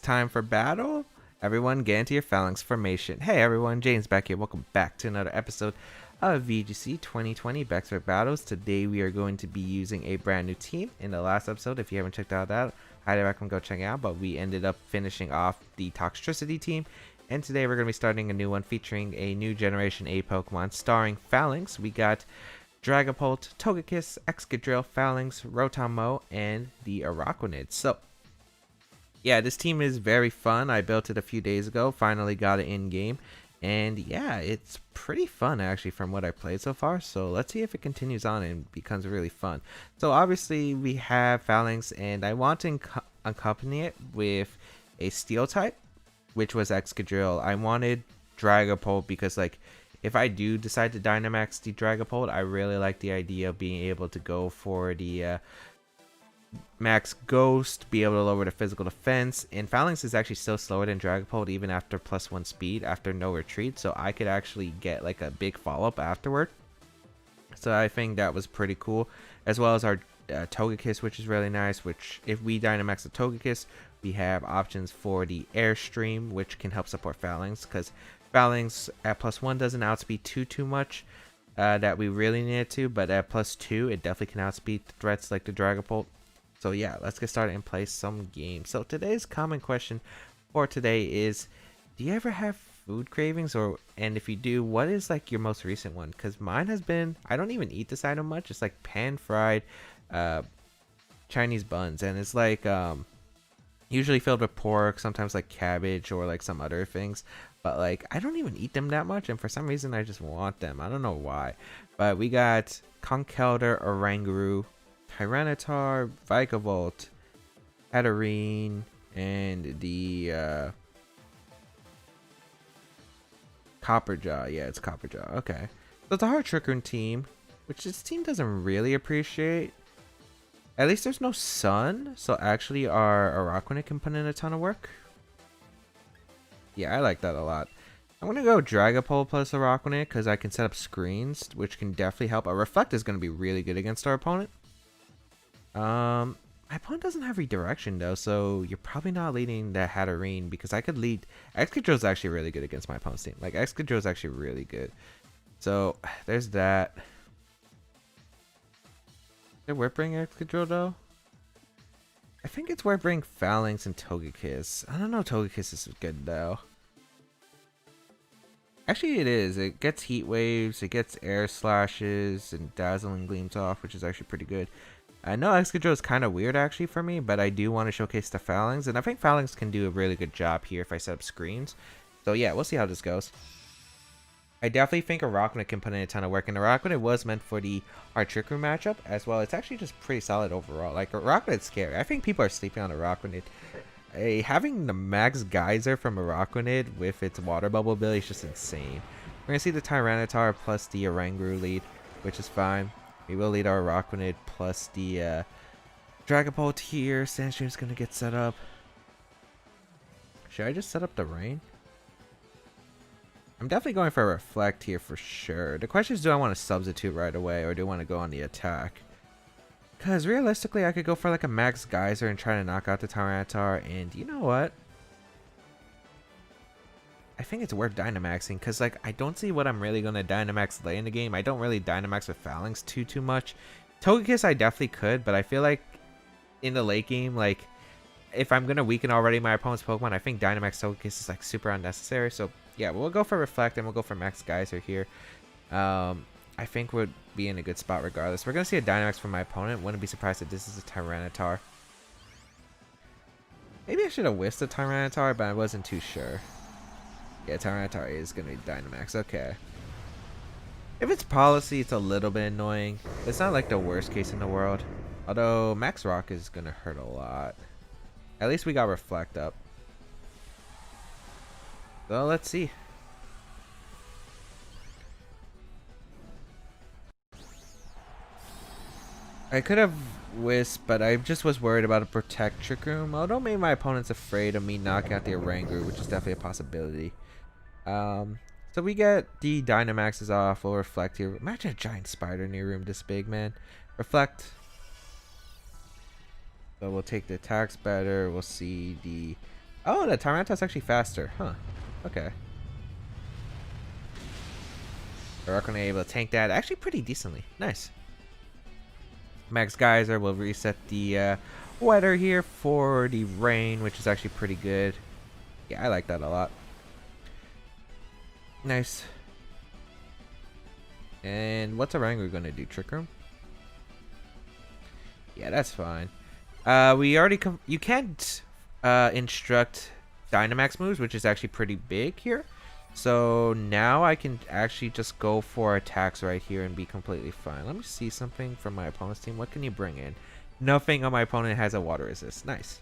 time for battle. Everyone, get into your Falinks Formation. Hey everyone, James Baek here. Welcome back to another episode of VGC 2020 Baek Battles. Today we are going to be using a brand new team. In the last episode, if you haven't checked out that, highly recommend go check it out. But we ended up finishing off the Toxtricity team. And today we're going to be starting a new one featuring a new Generation A Pokemon starring Falinks. We got Dragapult, Togekiss, Excadrill, Falinks, Rotom-Mow, and the Araquanid. So yeah, this team is very fun. I built it a few days ago, finally got it in game, and yeah, it's pretty fun actually from what I played so far. So let's see if it continues on and becomes really fun. So obviously we have Falinks, and I want to accompany it with a steel type, which was Excadrill. I wanted Dragapult because, like, if I do decide to Dynamax the Dragapult, I really like the idea of being able to go for the max Ghost, be able to lower the physical defense, and Falinks is actually still slower than Dragapult even after +1 speed after no retreat, so I could actually get like a big follow-up afterward. So I think that was pretty cool, as well as our Togekiss, which is really nice, which if we Dynamax the Togekiss, we have options for the Airstream, which can help support Falinks, because Falinks at +1 doesn't outspeed too much that we really need it to, but at +2 it definitely can outspeed threats like the Dragapult. So yeah, let's get started and play some games. So today's common question for today is, do you ever have food cravings, and if you do, what is like your most recent one? Because mine has been, I don't even eat this item much. It's like pan-fried Chinese buns, and it's like usually filled with pork, sometimes like cabbage or like some other things. But like I don't even eat them that much, and for some reason I just want them. I don't know why. But we got Conkeldurr, Oranguru, Tyranitar, Vikavolt, Hatterene, and the Copperjaw. Yeah, it's Copperjaw. Okay. So it's a hard Trick-Room team, which this team doesn't really appreciate. At least there's no sun, so actually our Araquanid can put in a ton of work. Yeah, I like that a lot. I'm going to go Dragapult plus Araquanid because I can set up screens, which can definitely help. A Reflect is going to be really good against our opponent. My opponent doesn't have redirection though, so you're probably not leading the Hatterene because I could lead. Excadrill is actually really good against my opponent's team. Like Excadrill is actually really good. So there's that. Is it worth bringing Excadrill though? I think it's worth bringing Falinks and Togekiss. I don't know, Togekiss is good though. Actually, it is. It gets Heat Waves, it gets Air Slashes, and Dazzling Gleams off, which is actually pretty good. I know Excadrill is kind of weird actually for me, but I do want to showcase the Falinks, and I think Falinks can do a really good job here if I set up screens. So yeah, we'll see how this goes. I definitely think Araquanid can put in a ton of work, and Araquanid was meant for the hard Trick Room matchup as well. It's actually just pretty solid overall. Like, Araquanid's scary. I think people are sleeping on Araquanid. Having the Max Geyser from Araquanid with its Water Bubble ability is just insane. We're going to see the Tyranitar plus the Oranguru lead, which is fine. We will lead our Araquanid plus the Dragapult here. Sandstream's going to get set up. Should I just set up the rain? I'm definitely going for a Reflect here for sure. The question is, do I want to substitute right away or do I want to go on the attack? Because realistically, I could go for like a Max Geyser and try to knock out the Tyranitar. And you know what? I think it's worth Dynamaxing because, like, I don't see what I'm really going to Dynamax late in the game. I don't really Dynamax with Falinks too much. Togekiss I definitely could, but I feel like in the late game, like, if I'm going to weaken already my opponent's Pokemon, I think Dynamax Togekiss is, like, super unnecessary. So, yeah, we'll go for Reflect and we'll go for Max Geyser here. I think we'll be in a good spot regardless. We're going to see a Dynamax from my opponent. Wouldn't be surprised if this is a Tyranitar. Maybe I should have whisked the Tyranitar, but I wasn't too sure. Yeah, Tyranitar is going to be Dynamax. Okay. If it's policy, it's a little bit annoying. It's not like the worst case in the world. Although, Max Rock is going to hurt a lot. At least we got Reflect up. So, let's see. I could have whisked, but I just was worried about a Protect Trick Room. Although maybe my opponent's afraid of me knocking out the Oranguru, which is definitely a possibility. So we get the Dynamaxes off. We'll Reflect here. Imagine a giant spider in your room this big, man. Reflect. So we'll take the attacks better. We'll see the Oh, the Tyranitar's actually faster. Huh. Okay. The Rockrunet able to tank that actually pretty decently. Nice. Max Geyser will reset the weather here for the rain, which is actually pretty good. Yeah, I like that a lot. Nice. And what's Oranguru gonna do? Trick Room? Yeah, that's fine. We already you can't instruct Dynamax moves, which is actually pretty big here. So now I can actually just go for attacks right here and be completely fine. Let me see something from my opponent's team. What can you bring in? Nothing on my opponent has a water resist. Nice.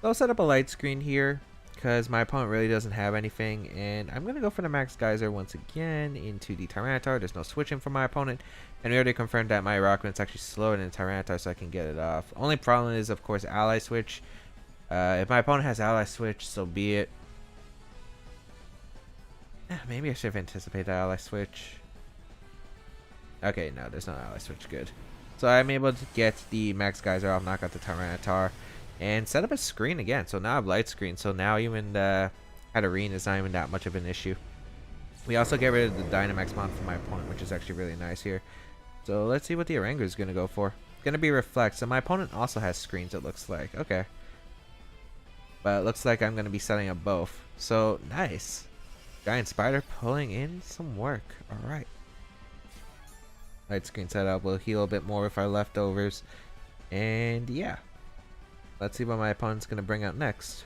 So I'll set up a light screen here because my opponent really doesn't have anything. And I'm going to go for the Max Geyser once again into the Tyranitar. There's no switching from my opponent. And we already confirmed that my Rockrunnet's actually slower than the Tyranitar, so I can get it off. Only problem is, of course, Ally Switch. If my opponent has Ally Switch, so be it. Maybe I should have anticipated Ally Switch. Okay, no, there's no Ally Switch. Good. So I'm able to get the Max Geyser off, knock out the Tyranitar, and set up a screen again. So now I have light screen. So now even the Hatterene is not even that much of an issue. We also get rid of the Dynamax Mon from my opponent, which is actually really nice here. So let's see what the Oranguru is going to go for. It's going to be Reflect. So my opponent also has screens, it looks like. Okay. But it looks like I'm going to be setting up both. So nice. Giant Spider pulling in some work. Alright. Light screen setup will heal a bit more with our leftovers. And yeah. Let's see what my opponent's going to bring out next.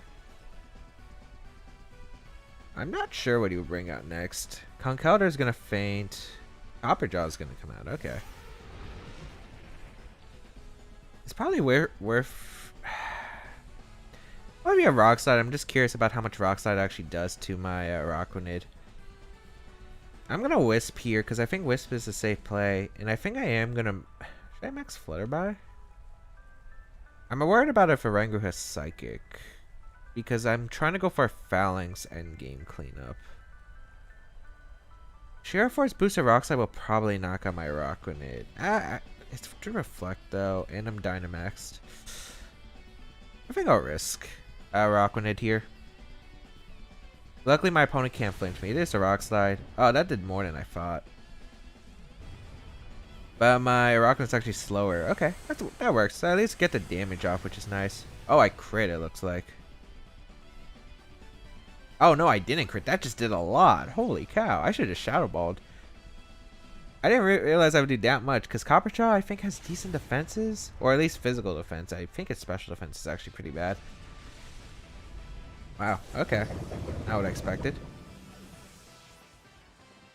I'm not sure what he would bring out next. Conkeldurr is going to faint. Copperjaw is going to come out. Okay. It's probably worth... Maybe a Rock Slide. I'm just curious about how much Rock Slide actually does to my Rockrunned. I'm going to Wisp here because I think Wisp is a safe play. And I think I am going to... Should I max Flutterby? I'm worried about if Oranguru has Psychic. Because I'm trying to go for a Falinks endgame cleanup. Sheer Force boosted Rock Slide will probably knock out my Rockrunned. It's to Reflect though, and I'm Dynamaxed. I think I'll risk Rockrunned here. Luckily my opponent can't flinch me. It is a Rock Slide. Oh, that did more than I thought. But my Rockrunned's actually slower. Okay, that works. So at least get the damage off, which is nice. Oh, I crit, it looks like. Oh, no, I didn't crit. That just did a lot. Holy cow. I should have Shadow Balled. I didn't realize I would do that much, because Copperjaw, I think, has decent defenses. Or at least physical defense. I think its special defense is actually pretty bad. Wow, okay. Not what I expected.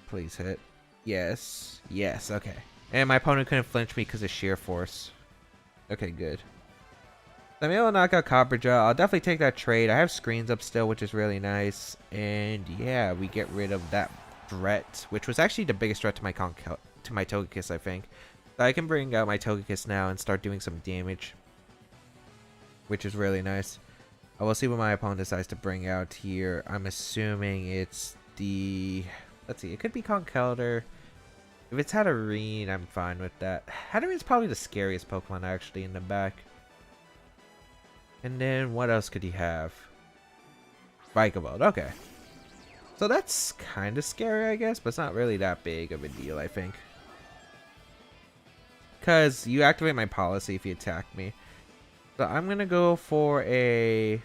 Please hit. Yes. Yes, okay. And my opponent couldn't flinch me because of Sheer Force. Okay, good. I'm able to knock out Copperjaw. I'll definitely take that trade. I have screens up still, which is really nice. And yeah, we get rid of that threat, which was actually the biggest threat to my Togekiss, I think. So I can bring out my Togekiss now and start doing some damage, which is really nice. I will see what my opponent decides to bring out here. I'm assuming it's the... Let's see. It could be Conkeldurr. If it's Hatterene, I'm fine with that. Hatterene's probably the scariest Pokemon, actually, in the back. And then, what else could he have? Baek Battles. Okay. So that's kind of scary, I guess, but it's not really that big of a deal, I think. Because you activate my policy if you attack me. So I'm going to go for a... I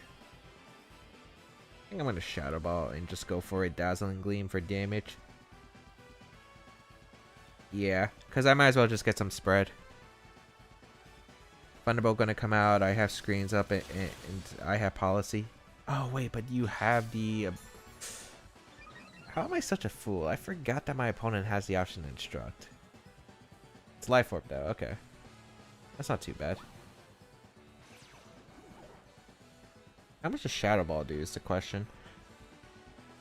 think I'm going to Shadow Ball and just go for a Dazzling Gleam for damage. Yeah, because I might as well just get some spread. Thunderbolt going to come out. I have screens up and I have policy. Oh, wait, but you have the... How am I such a fool? I forgot that my opponent has the option to instruct. It's Life Orb, though. Okay. That's not too bad. How much does Shadow Ball do is the question.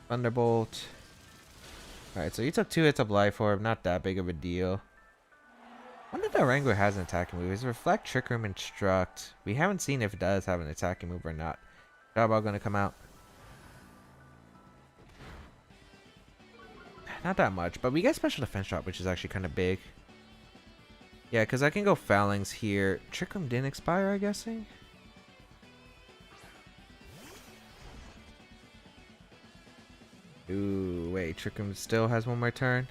Thunderbolt. Alright, so you took 2 hits of Life Orb. Not that big of a deal. I wonder if the Oranguru has an attacking move. Is Reflect, Trick Room, Instruct? We haven't seen if it does have an attacking move or not. Shadow Ball gonna come out. Not that much, but we get Special Defense Drop, which is actually kind of big. Yeah, because I can go Falinks here. Trick Room didn't expire, I'm guessing? Ooh, wait, Trick Room still has one more turn?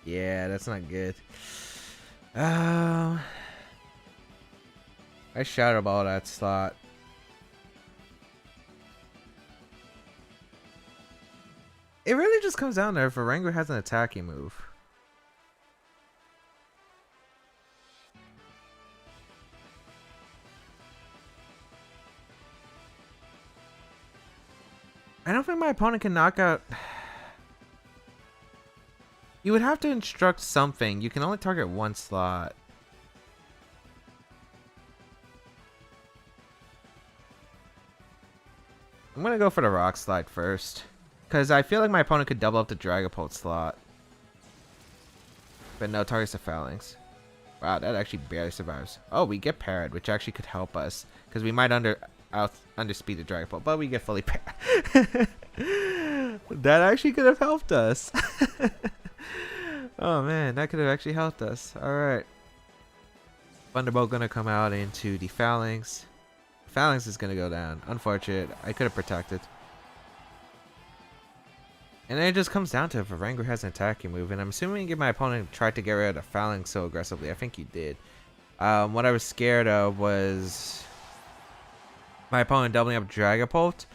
Yeah, that's not good. I Shadow Ball that slot. It really just comes down to if a Wrangler has an attacking move. I don't think my opponent can knock out. You would have to instruct something. You can only target one slot. I'm gonna go for the Rock Slide first, because I feel like my opponent could double up the Dragapult slot. But no, targets the Falinks. Wow, that actually barely survives. Oh, we get parried, which actually could help us, because we might underspeed the Dragapult, but we get fully parried. That actually could have helped us. Oh man, that could have actually helped us. Alright. Thunderbolt gonna come out into the Falinks. Falinks is gonna go down. Unfortunate. I could have protected. And then it just comes down to if a Wrangler has an attacking move. And I'm assuming if my opponent tried to get rid of the Falinks so aggressively. I think he did. What I was scared of was my opponent doubling up Dragapult.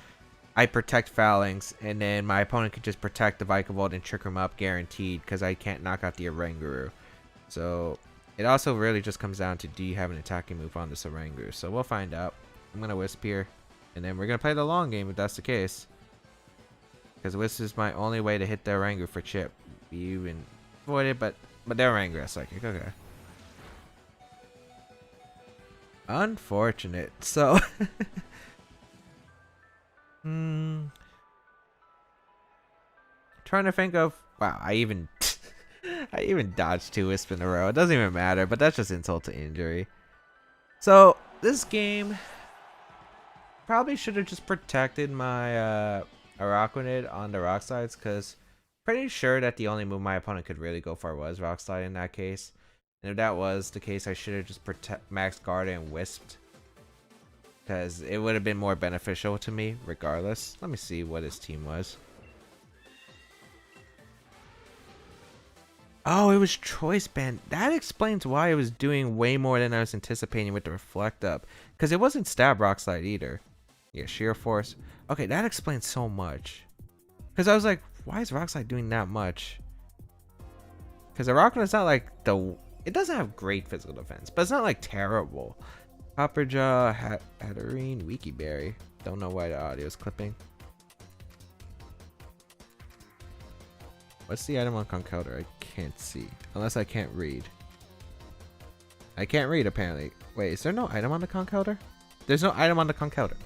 I protect Falinks, and then my opponent could just protect the Vikavolt and trick him up guaranteed because I can't knock out the Oranguru. So it also really just comes down to, do you have an attacking move on this Oranguru? So we'll find out. I'm going to Wisp here, and then we're going to play the long game if that's the case. Because Wisp is my only way to hit the Oranguru for chip. You even avoid it, but they're Oranguru is psychic. Okay. Unfortunate. So... Trying to think of, wow, I even dodged 2 Wisp in a row. It doesn't even matter, but that's just insult to injury. So this game probably should have just protected my Araquanid on the rock slides, because pretty sure that the only move my opponent could really go for was rock slide in that case. And if that was the case, I should have just max guarded and wisped, because it would have been more beneficial to me regardless. Let me see what his team was. Oh, it was Choice Band. That explains why it was doing way more than I was anticipating with the Reflect Up. Because it wasn't Stab Rock Slide either. Yeah, Sheer Force. Okay, that explains so much. Because I was like, why is Rock Slide doing that much? Because the Araquanid's not like the... It doesn't have great physical defense, but it's not like terrible. Copperjaw, Hatterene, Wiki Berry. Don't know why the audio is clipping. What's the item on Conkeldurr? I can't see. Unless I can't read. I can't read apparently. Wait, is there no item on the Conkeldurr? There's no item on the Conkeldurr.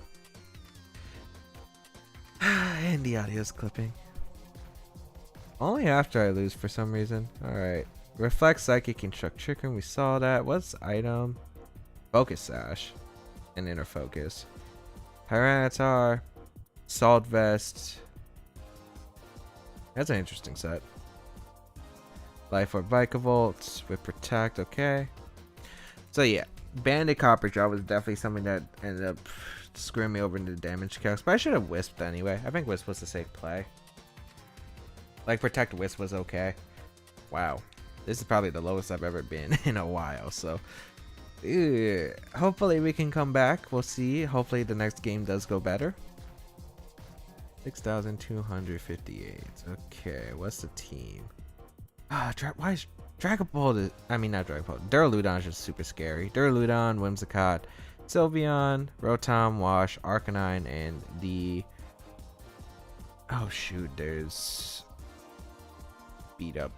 And the audio is clipping. Only after I lose for some reason. Alright. Reflect Psychic and Chuck Chicken. We saw that. What's item? Focus Sash and Inner Focus. Tyranitar, Salt Vest. That's an interesting set. Life Orb Vikavolt with Protect, okay. So yeah, Bandit Copperjaw was definitely something that ended up screwing me over into the damage calcs, but I should have Wisped anyway. I think Wisp was a safe play. Like, Protect Wisp was okay. Wow. This is probably the lowest I've ever been in a while, so... hopefully we can come back. We'll see. Hopefully the next game does go better. 6,258. Okay, what's the team? Why is Dragapult? I mean, not Dragapult. Duraludon is just super scary. Duraludon, Whimsicott, Sylveon, Rotom, Wash, Arcanine, and the... Oh shoot, there's... Beat up.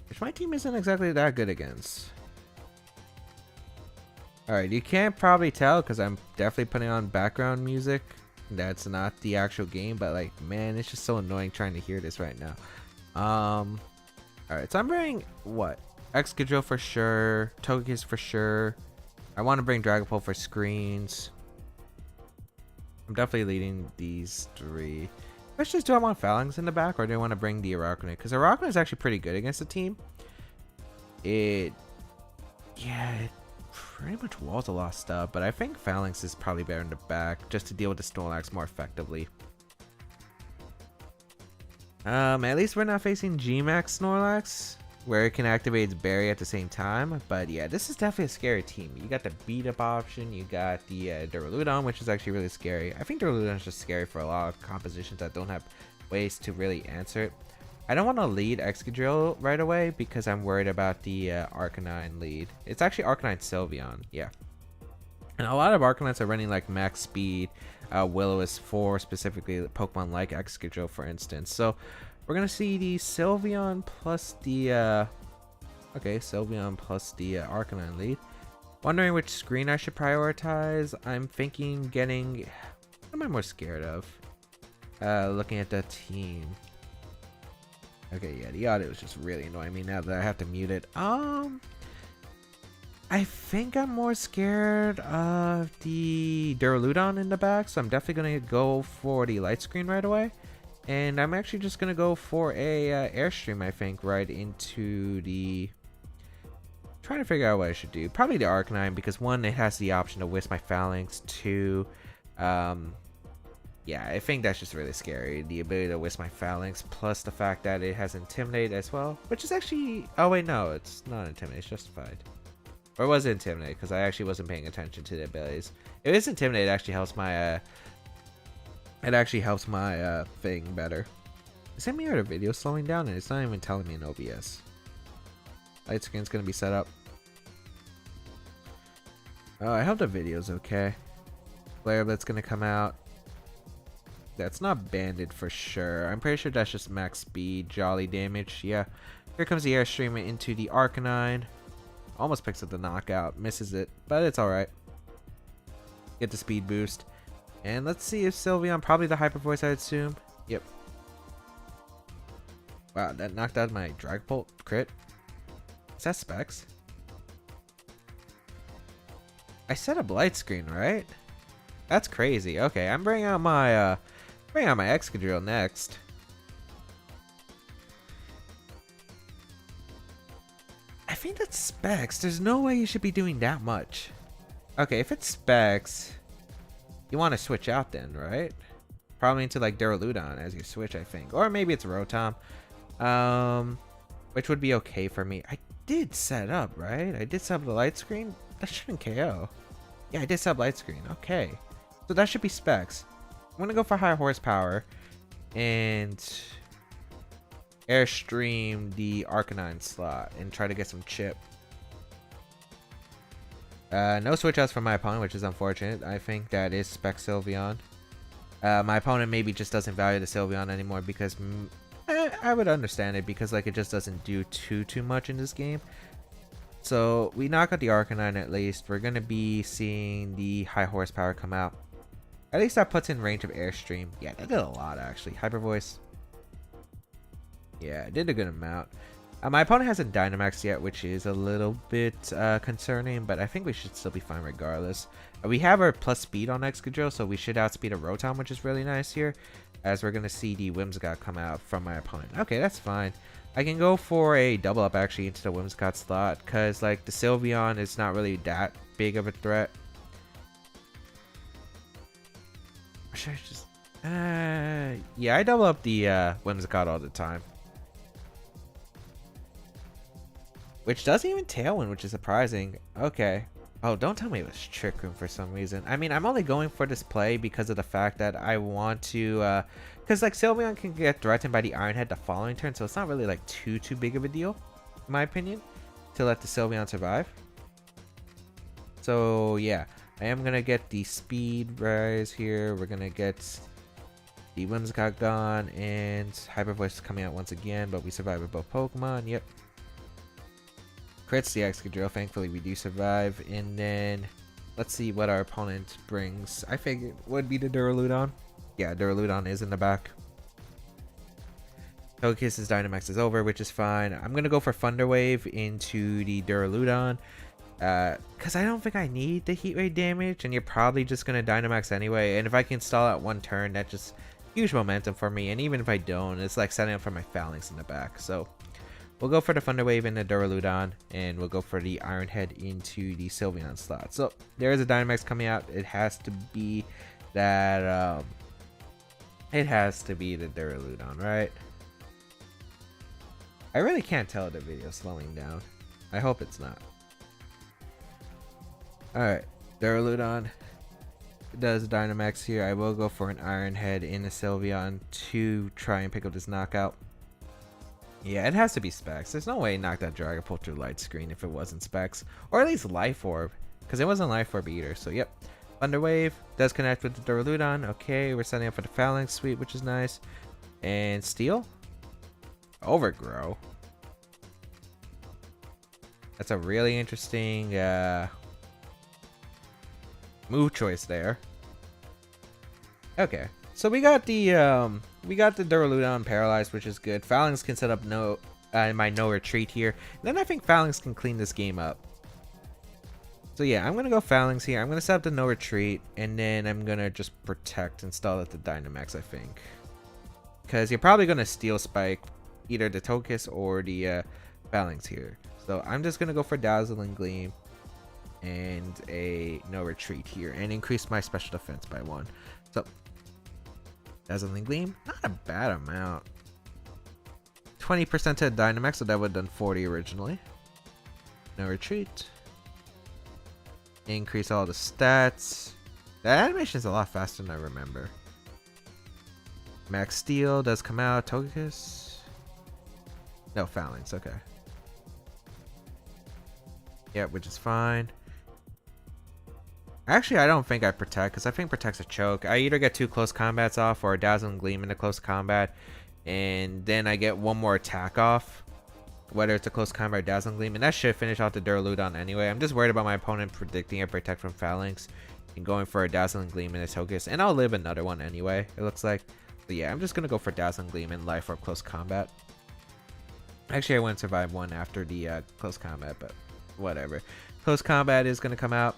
Which my team isn't exactly that good against. Alright, you can't probably tell because I'm definitely putting on background music. That's not the actual game, but like, man, it's just so annoying trying to hear this right now. Alright, so I'm bringing what? Excadrill for sure, Togekiss for sure. I want to bring Dragapult for screens. I'm definitely leading these 3. Questions, do I want Falinks in the back or do I want to bring the Araquanid? Because Araquanid is actually pretty good against the team. pretty much walls a lot of stuff, but I think Falinks is probably better in the back just to deal with the Snorlax more effectively. At least we're not facing G-Max Snorlax, where it can activate its berry at the same time. But yeah, this is definitely a scary team. You got the beat up option, you got the Duraludon, which is actually really scary. I think Duraludon is just scary for a lot of compositions that don't have ways to really answer it. I don't want to lead Excadrill right away because I'm worried about the Arcanine lead. It's actually Arcanine Sylveon, yeah. And a lot of Arcanines are running like max speed, Will-O-Wisp for specifically Pokemon like Excadrill, for instance. So we're gonna see the Sylveon plus the Sylveon plus the Arcanine lead. Wondering which screen I should prioritize. I'm thinking getting. What am I more scared of? Looking at the team. Okay, yeah, the audio is just really annoying me now that I have to mute it. I think I'm more scared of the Duraludon in the back, so I'm definitely gonna go for the light screen right away. And I'm actually just gonna go for a Airstream, I think, right into the. Trying to figure out what I should do. Probably the Arcanine because one, it has the option to Wisp my Falinks. Two, yeah, I think that's just really scary. The ability to Wisp my Falinks, plus the fact that it has Intimidate as well, which is actually. Oh wait, no, it's not Intimidate. It's Justified. Or was it Intimidate? Because I actually wasn't paying attention to the abilities. If it's Intimidate, it actually helps my. It actually helps my thing better. It sent me out a video slowing down and it's not even telling me in OBS. Light screen's gonna be set up. Oh, I hope the video's okay. Flare Blitz gonna come out. That's not banded for sure. I'm pretty sure that's just max speed, jolly damage. Yeah. Here comes the Airstream into the Arcanine. Almost picks up the knockout. Misses it, but it's alright. Get the speed boost. And let's see if Sylveon, probably the Hyper Voice, I assume. Yep. Wow, that knocked out my Dragapult crit. Is that Specs? I set up light screen, right? That's crazy. Okay, I'm bringing out my Excadrill next. I think that's Specs. There's no way you should be doing that much. Okay, if it's Specs, you want to switch out then, right? Probably into like Duraludon as your switch, I think. Or maybe it's Rotom. Which would be okay for me. I did set up, right? I did set up the light screen. That shouldn't KO. Yeah, I did set up light screen. Okay. So that should be Specs. I'm going to go for high horsepower. And Airstream the Arcanine slot. And try to get some chip. No switch outs from my opponent, which is unfortunate. I think that is Spec Sylveon. My opponent maybe just doesn't value the Sylveon anymore because I would understand it because like it just doesn't do too much in this game. So we knock out the Arcanine at least. We're gonna be seeing the high horsepower come out. At least that puts in range of Airstream. Yeah, that did a lot actually. Hyper Voice. Yeah, it did a good amount. My opponent hasn't Dynamaxed yet, which is a little bit concerning, but I think we should still be fine regardless. We have our plus speed on Excadrill, so we should outspeed a Rotom, which is really nice here, as we're going to see the Whimsicott come out from my opponent. Okay, that's fine. I can go for a double up actually into the Whimsicott slot, because like the Sylveon is not really that big of a threat. Or should I just... yeah, I double up the Whimsicott all the time. Which doesn't even Tailwind, which is surprising. Okay. Oh, don't tell me it was Trick Room for some reason. I mean, I'm only going for this play because of the fact that I want to... Because, like, Sylveon can get threatened by the Iron Head the following turn, so it's not really, like, too big of a deal, in my opinion, to let the Sylveon survive. So, yeah. I am going to get the Speed Rise here. We're going to get the Whimsicott gone, and Hyper Voice coming out once again, but we survive with both Pokemon. Yep. Crits the Excadrill. Thankfully, we do survive. And then, let's see what our opponent brings. I think it would be the Duraludon. Yeah, Duraludon is in the back. Togekiss's Dynamax is over, which is fine. I'm going to go for Thunder Wave into the Duraludon. Because I don't think I need the Heat Ray damage. And you're probably just going to Dynamax anyway. And if I can stall out one turn, that's just huge momentum for me. And even if I don't, it's like setting up for my Falinks in the back. So... We'll go for the Thunder Wave and the Duraludon, and we'll go for the Iron Head into the Sylveon slot. So there is a Dynamax coming out. It has to be that. It has to be the Duraludon, right? I really can't tell the video slowing down. I hope it's not. Alright, Duraludon does Dynamax here. I will go for an Iron Head in the Sylveon to try and pick up this knockout. Yeah, it has to be Specs. There's no way he knocked that Dragapult through Light Screen if it wasn't Specs. Or at least Life Orb, because it wasn't Life Orb either. So yep. Thunder Wave does connect with the Duraludon. Okay, we're setting up for the Falinks suite, which is nice. And Steel? Overgrow. That's a really interesting move choice there. Okay, so we got the Duraludon paralyzed, which is good. Falinks can set up my no retreat here. And then I think Falinks can clean this game up. So yeah, I'm gonna go Falinks here. I'm gonna set up the no retreat, and then I'm gonna just protect and stall at the Dynamax, I think, because you're probably gonna Steel Spike either the Togekiss or the Falinks here. So I'm just gonna go for Dazzling Gleam and a no retreat here, and increase my special defense by 1. So Dazzling Gleam, not a bad amount. 20% to the Dynamax, so that would have done 40 originally. No retreat. Increase all the stats. That animation is a lot faster than I remember. Max Steel does come out. Togekiss. No, Falinks. Okay. Yeah, which is fine. Actually, I don't think I protect, because I think protect's a choke. I either get 2 close combats off or a Dazzling Gleam in a close combat, and then I get 1 more attack off, whether it's a close combat or Dazzling Gleam, and that should finish off the Duraludon anyway. I'm just worried about my opponent predicting a protect from Falinks and going for a Dazzling Gleam and a Togekiss, and I'll live another one anyway, it looks like. But yeah, I'm just gonna go for Dazzling Gleam and Life Orb close combat. Actually, I wouldn't survive one after the close combat, but whatever. Close combat is gonna come out.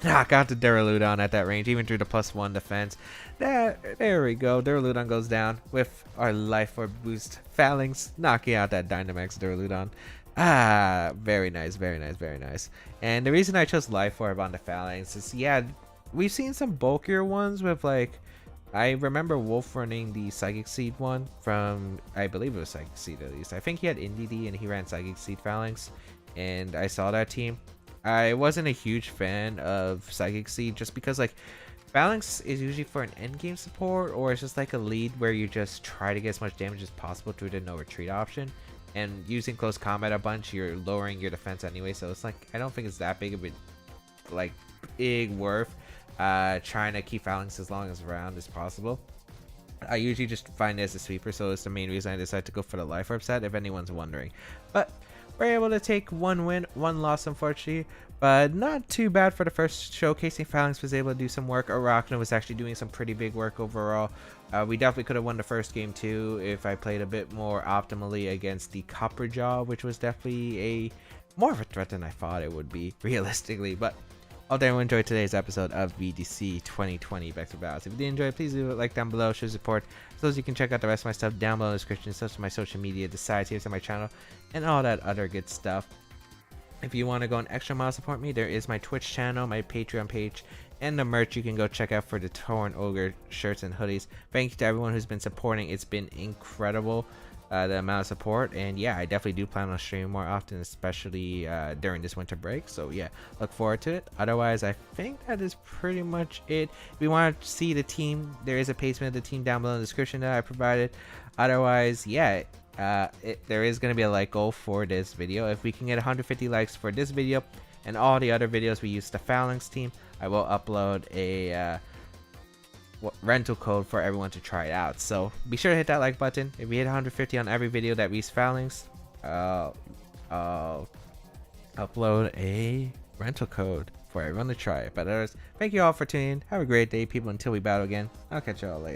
Knock out the Duraludon at that range, even through the +1 defense. There we go. Duraludon goes down with our Life Orb boost. Falinks knocking out that Dynamax Duraludon. Ah, very nice, very nice, very nice. And the reason I chose Life Orb on the Falinks is, yeah, we've seen some bulkier ones with, like, I remember Wolf running the Psychic Seed one from, I believe it was Psychic Seed at least. I think he had Indeedee and he ran Psychic Seed Falinks, and I saw that team. I wasn't a huge fan of Psychic Seed just because, like, Falinks is usually for an endgame support, or it's just like a lead where you just try to get as much damage as possible through the no retreat option. And using close combat a bunch, you're lowering your defense anyway, so it's like, I don't think it's that big of a, like, big worth trying to keep Falinks as long as around as possible. I usually just find it as a sweeper, so it's the main reason I decided to go for the Life Orb set, if anyone's wondering. But we're able to take 1 win, 1 loss, unfortunately, but not too bad for the first showcasing. Falinks was able to do some work. Arachna was actually doing some pretty big work overall. We definitely could have won the first game too if I played a bit more optimally against the Copperjaw, which was definitely a more of a threat than I thought it would be, realistically. But I hope everyone enjoyed today's episode of VGC 2020 Back Battles. If you did enjoy it, please leave a like down below, show support, so as you can check out the rest of my stuff down below in the description, such as my social media, the sites here to my channel, and all that other good stuff. If you want to go an extra mile support me, there is my Twitch channel, my Patreon page, and the merch you can go check out for the Torn Ogre shirts and hoodies. Thank you to everyone who's been supporting. It's been incredible, the amount of support, and yeah, I definitely do plan on streaming more often, especially during this winter break. So yeah, look forward to it. Otherwise, I think that is pretty much it. If you want to see the team, there is a placement of the team down below in the description that I provided. Otherwise, yeah, there is going to be a like goal for this video. If we can get 150 likes for this video and all the other videos we use the Falinks team, I will upload a rental code for everyone to try it out. So be sure to hit that like button. If we hit 150 on every video that we use Falinks, I'll upload a rental code for everyone to try it. But others, thank you all for tuning in. Have a great day, people, until we battle again. I'll catch you all later.